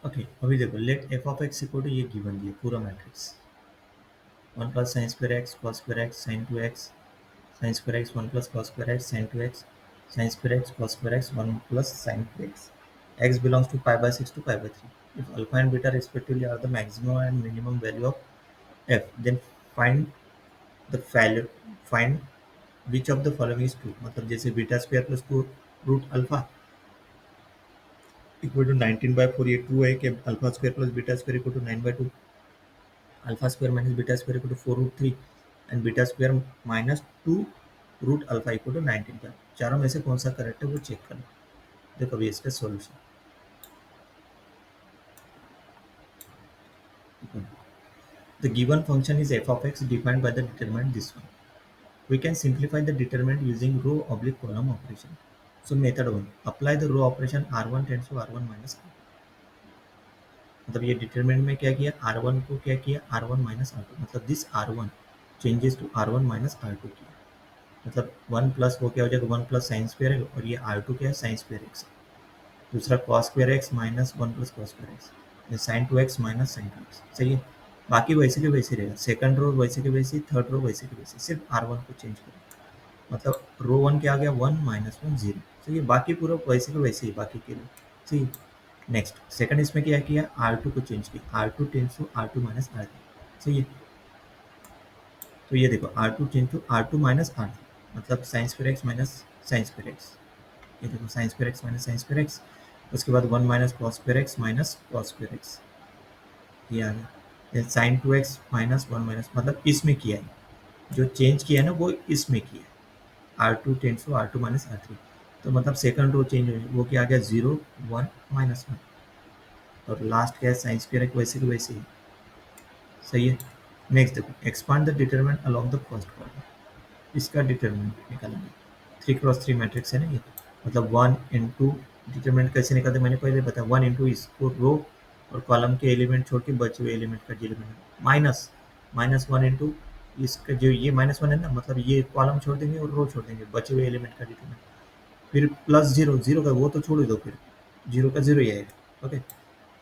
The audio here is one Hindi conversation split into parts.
ओके, अभी देखो let f of x equal to ये गिवन दिया पूरा matrix one plus sine square x cos square x sine two x sine square x one plus cos square x sine two x sine square x cos square x 1 plus sin 2x x belongs to pi by 6 to pi by 3 if alpha and beta respectively are the maximum and minimum value of f then find the value find which of the following is true मतलब जैसे beta square plus 2 root alpha equal to 19/4 ये ट्रू है कि alpha square plus beta square equal to 9/2 alpha square minus beta square equal to 4 root 3 and beta square minus 2 root alpha equal to 19 का चारों में से कौन सा करेक्ट है वो चेक करना देखो अभी इसका solution the given function is f of x defined by the determinant this one we can simplify the determinant using row oblique column operation so method 1 apply the row operation r1 tends to r1 minus r मतलब ये डिटरमिनेंट में क्या किया r1 को क्या किया r1 माइनस r2 मतलब this r1 changes to r1 minus r2 किया मतलब 1 प्लस वो क्या हो जाएगा 1 प्लस साइन स्क्वायर है और ये r2 क्या है साइन स्क्वायर एक्स दूसरा cos square X minus 1 plus cos square X ये sine 2x minus sine 2x सही है बाकी वैसे के वैसे रहेगा सेकंड रो वैसे के वैसे थर्ड रो वैसे के वैसे सिर्फ r1 को चेंज करो मतलब रो 1 क्या आ गया 1 माइनस 1 0 सही है बाकी पूरा वैसे के वैसे ही बाकी के लिए सही है नेक्स्ट सेकंड इसमें क्या किया R2 को चेंज किया R2 tense to R2 minus R3 सही है तो ये देखो R2 tense to R2 minus R3 मतलब sign square X minus sign square X ये देखो sign square X minus sign square x उसके बाद 1 minus cos square X minus cos square X ये आ गया साइन 2x माइनस 1 माइनस मतलब इसमें किया है जो चेंज किया है ना वो इसमें किया है R2 tense to R2 minus R3 तो मतलब सेकंड रो चेंज हो वो क्या आ गया 0 1 माइनस 1 और लास्ट क्या है साइन स्क्वायर है वैसे के वैसे ही सही है नेक्स्ट देखो expand the determinant along the first column इसका डिटरमिनेंट निकालेंगे 3x3 मैट्रिक्स है ना ये मतलब 1 इंटू डिटरमिनेंट कैसे निकालते मैंने पहले बताया 1 इंटू इसको रो और कॉलम के एलिमेंट छोड़ के बचे हुए एलिमेंट का डिटरमिनेंट माइनस माइनस 1 इंटू इसका जो ये माइनस 1 है ना मतलब ये कॉलम छोड़ देंगे और रो छोड़ देंगे बचे हुए एलिमेंट का डिटरमिनेंट फिर प्लस जीरो जीरो का वो तो छोड़ ही दो फिर जीरो का जीरो ही आएगा ओके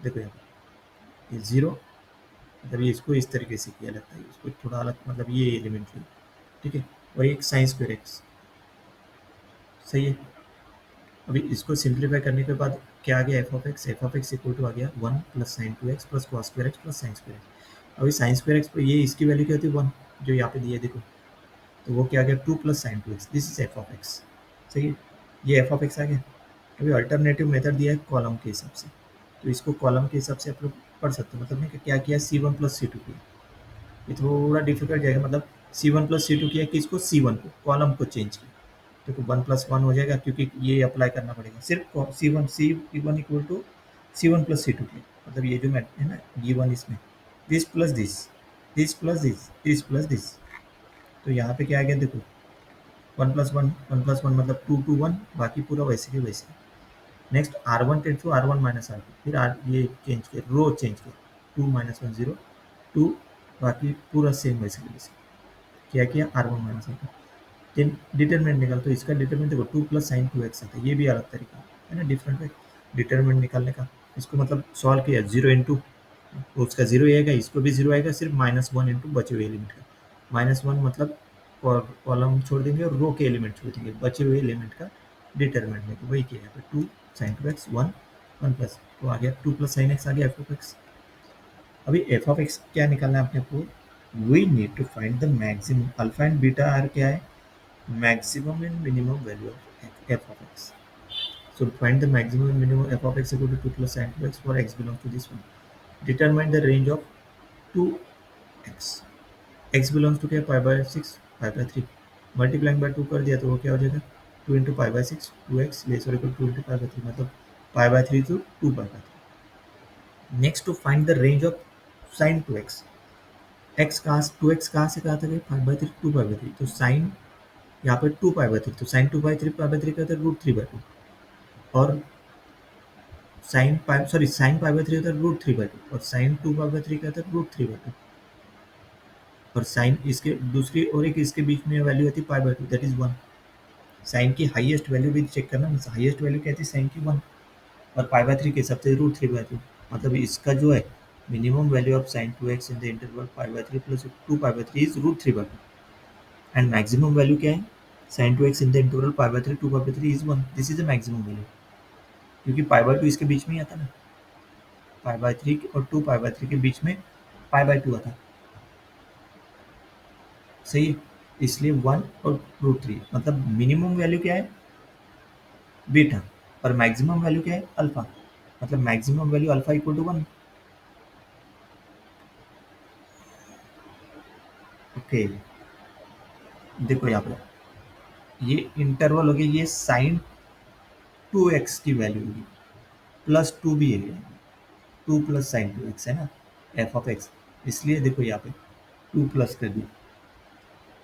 देखो यहाँ पर ये जीरो मतलब ये इसको इस तरीके से किया लगता है इसको थोड़ा अलग मतलब ये एलिमेंट लिया ठीक है और एक साइन स्क्वायर एक्स सही है अभी इसको सिंप्लीफाई करने के बाद क्या आ गया F of x equal to आ गया 1 plus sine 2x plus cos square X plus sine square X अभी साइन स्क्वायर एक्स ये इसकी वैल्यू क्या होती है 1 जो यहाँ पे दिया है देखो तो वो क्या आ गया 2 plus sine 2x this is F of x सही है ये एफ ऑफ एक्स आ गया अभी अल्टरनेटिव मेथड दिया है कॉलम के हिसाब से तो इसको कॉलम के हिसाब से आप लोग पढ़ सकते हो मतलब ने क्या किया C1 प्लस C2 किया ये थोड़ा डिफिकल्ट जाएगा मतलब C1 प्लस C2 किया कि इसको C1 को कॉलम को चेंज किया देखो 1+1 हो जाएगा क्योंकि ये अप्लाई करना पड़ेगा सिर्फ C1 equal to C1 plus C2 किया मतलब ये जो मैट है ना G1 इसमें this plus this this plus this this plus this तो यहाँ पे क्या आ गया देखो 1+1 मतलब 2 to 1 बाकी पूरा वैसे के वैसे next R1 tense to R1 minus R2 फिर ये चेंज किया रो चेंज किया 2 माइनस 1 0 2 बाकी पूरा सेम वैसे के वैसे क्या किया R1 minus R2 then determinant निकाल तो इसका डिटरमिनेंट देखो 2 प्लस साइन 2x आता है ये भी अलग तरीका है ना डिफरेंट वे डिटरमिनेंट निकालने का इसको मतलब सॉल्व किया 0 इंटू उसका 0 आएगा इसको भी 0 आएगा सिर्फ -1 इंटू बचे हुए एलिमेंट का -1 मतलब कॉलम छोड़ देंगे और रो के एलिमेंट छोड़ देंगे बचे हुए एलिमेंट का डिटरमिनेंट में तो वही किया है 2 साइन 2x 1 1 प्लस तो आ गया 2 प्लस साइन x आ गया एफ ऑफ एक्स अभी एफ ऑफ एक्स क्या निकालना है अपने को we need to find the maximum alpha and beta are क्या है maximum and minimum value of f of x. So find the maximum and minimum f of x equal to 2 plus sin 2x for x belongs to this one. Determine the range of 2x. x belongs to क्या pi by 6 pi by 3 multiplying by 2 कर दिया तो वो क्या हो जाएगा 2 into pi by 6 2x less और इक्वल 2 इंटू पाई बाई 3 मतलब pi by 3 to 2 pi by 3 next to find the range of sin 2x x कहाँ 2x कहाँ से कहाँ तक है पाई बाई 3 2 पाई बाई 3 तो sin यहाँ पे 2 पाई बाई 3 तो साइन 2 बाई 3 पाई बाई 3 का होता है रूट 3 बाई 2 और साइन पाई बाई 3 होता है रूट 3 बाई 2 और साइन 2 पाई बाई 3 का होता है रूट 3 बाई 2 और साइन इसके दूसरी और एक इसके बीच में वैल्यू आती है pi by 2 that is 1 sine की हाईएस्ट वैल्यू भी चेक करना हाईएस्ट वैल्यू क्या थी साइन की 1 और पाई बाई 3 के हिसाब से रूट 3 बाई 2 मतलब इसका जो है minimum value of sine two x in the interval pi by three plus two pi by three is root three by two and maximum value क्या है sine two x in the interval pi by three two pi by three is one this is the maximum value क्योंकि पाई बाय टू इसके बीच में ही आता ना पाई बाय थ्री और टू पाई बाय थ्री के बीच में पाई बाय टू आता सही है इसलिए वन और रूट थ्री मतलब मिनिमम वैल्यू क्या है बीटा और मैक्सिमम वैल्यू क्या है अल्फा मतलब maximum value alpha equal to one okay देखो यहाँ पर ये इंटरवल हो गया ये साइन टू एक्स की वैल्यू होगी प्लस टू भी है two plus sine two x है ना एफ ऑफ एक्स इसलिए देखो यहाँ पे टू प्लस कर दिया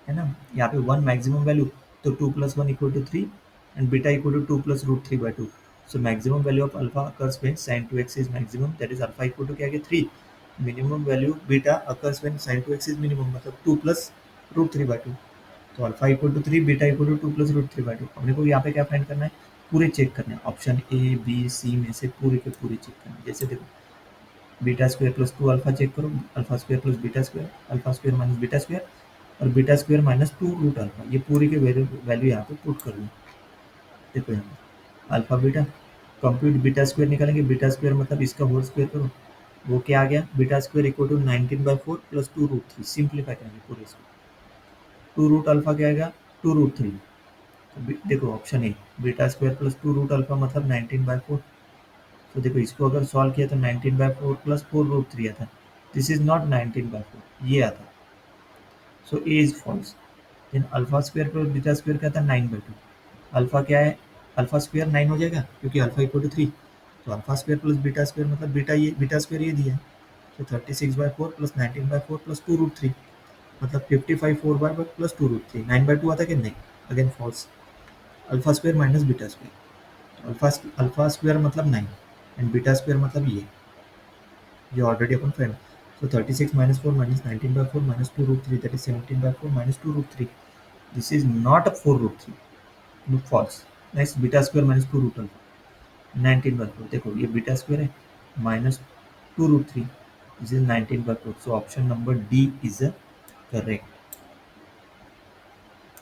है ना यहाँ पे वन मैक्सिमम वैल्यू तो two plus one equal to three and beta equal to two plus root three by two so maximum value of alpha occurs when sin 2x is maximum that is alpha equal to क्या आ गया three minimum value beta occurs when sin 2x is minimum मतलब two plus root three by two तो alpha equal to three beta equal to two plus root three by to अपने को यहाँ पे क्या फाइंड करना है पूरे चेक करना है ऑप्शन ए बी सी में से पूरे के पूरे चेक करना है जैसे देखो beta square plus two alpha check करो alpha square plus beta square alpha square minus beta square और beta square minus two root alpha ये पूरी के वैल्यू यहाँ पे पुट कर लो देखो यहाँ पे alpha beta compute beta square निकालेंगे बीटा स्क्वायर मतलब इसका होल स्क्वायर करो वो क्या आ गया beta square equal to 19/4 plus two root three simplify करेंगे पूरे इसको टू रूट अल्फा क्या आएगा टू रूट थ्री तो देखो option A beta square plus two root alpha मतलब 19/4 तो देखो इसको अगर सॉल्व किया तो 19/4 प्लस फोर रूट थ्री आता दिस इज नॉट 19/4 ये आता so A is false then alpha square plus beta square क्या था 9/2 अल्फा क्या है अल्फा स्क्वायर 9 हो जाएगा क्योंकि अल्फा इक्वल टू थ्री तो alpha square plus beta square मतलब बीटा स्क्वायर ये दिया है तो 36/4 plus 19/4 plus two root three मतलब 55/4 प्लस टू रूट थ्री 9/2 आता कि नहीं again false alpha square minus beta square alpha alpha square मतलब 9 एंड बीटा स्क्वायर मतलब ये ऑलरेडी अपन friend so 36 minus 4 minus 19/4 minus 2 root 3 that is 17/4 minus 2 root 3 this is not a 4 root 3 no false next beta square minus 2 root alpha 19/4 देखो ये बीटा स्क्वायर है minus 2 root 3 this is 19/4 so option number D is a correct